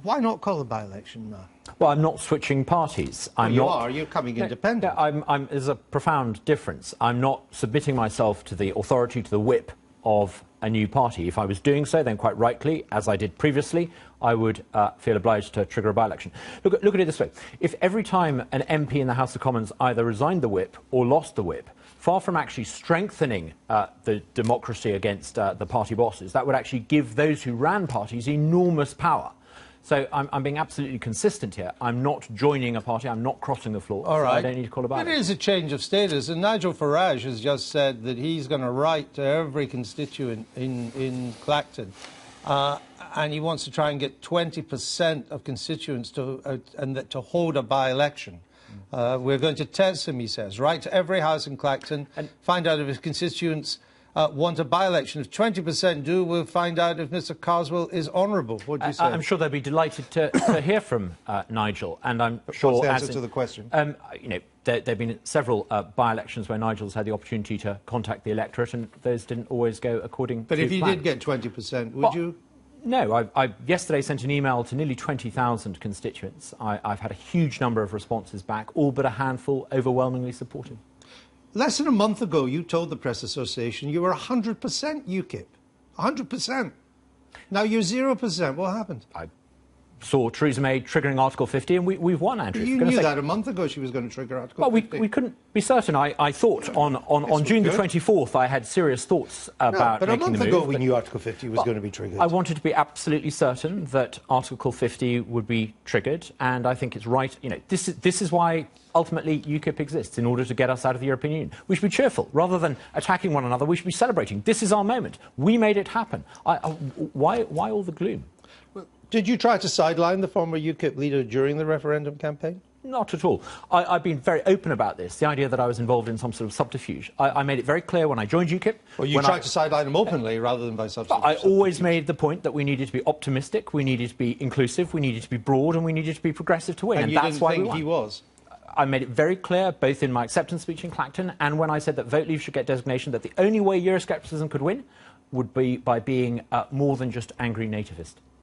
Why not call a by-election now? Well, I'm not switching parties. You're coming independent. There's a profound difference. I'm not submitting myself to the authority, to the whip of a new party. If I was doing so, then quite rightly, as I did previously, I would feel obliged to trigger a by-election. Look at it this way. If every time an MP in the House of Commons either resigned the whip or lost the whip, far from actually strengthening the democracy against the party bosses, that would actually give those who ran parties enormous power. So I'm being absolutely consistent here. I'm not joining a party. I'm not crossing the floor. All right. So I don't need to call a by-election. It is a change of status, and Nigel Farage has just said that he's going to write to every constituent in Clacton, and he wants to try and get 20% of constituents to hold a by-election. We're going to test him, he says. Write to every house in Clacton and find out if his constituents want a by-election. If 20% do, we'll find out if Mr Carswell is honourable. What do you say? I'm sure they'll be delighted to hear from Nigel, and I'm sure... What's the answer to the question? You know, there have been several by-elections where Nigel's had the opportunity to contact the electorate, and those didn't always go according to plan. But if you did get 20%, would you? No, I yesterday sent an email to nearly 20,000 constituents. I've had a huge number of responses back, all but a handful overwhelmingly supportive. Less than a month ago, you told the Press Association you were 100% UKIP. 100%. Now you're 0%. What happened? I saw Theresa May triggering Article 50, and we've won, Andrew. You knew that a month ago she was going to trigger Article 50. Well, we couldn't be certain. I thought on June the 24th I had serious thoughts about making the move. But a month ago we knew Article 50 was going to be triggered. I wanted to be absolutely certain that Article 50 would be triggered, and I think it's right. You know, this is why ultimately UKIP exists, in order to get us out of the European Union. We should be cheerful. Rather than attacking one another, we should be celebrating. This is our moment. We made it happen. Why all the gloom? Did you try to sideline the former UKIP leader during the referendum campaign? Not at all. I've been very open about this, the idea that I was involved in some sort of subterfuge. I made it very clear when I joined UKIP. Well, you tried to sideline him openly rather than by subterfuge. I always made the point that we needed to be optimistic, we needed to be inclusive, we needed to be broad, and we needed to be progressive to win. And you didn't think he was? I made it very clear, both in my acceptance speech in Clacton and when I said that Vote Leave should get designation, that the only way Euroscepticism could win would be by being more than just angry nativist.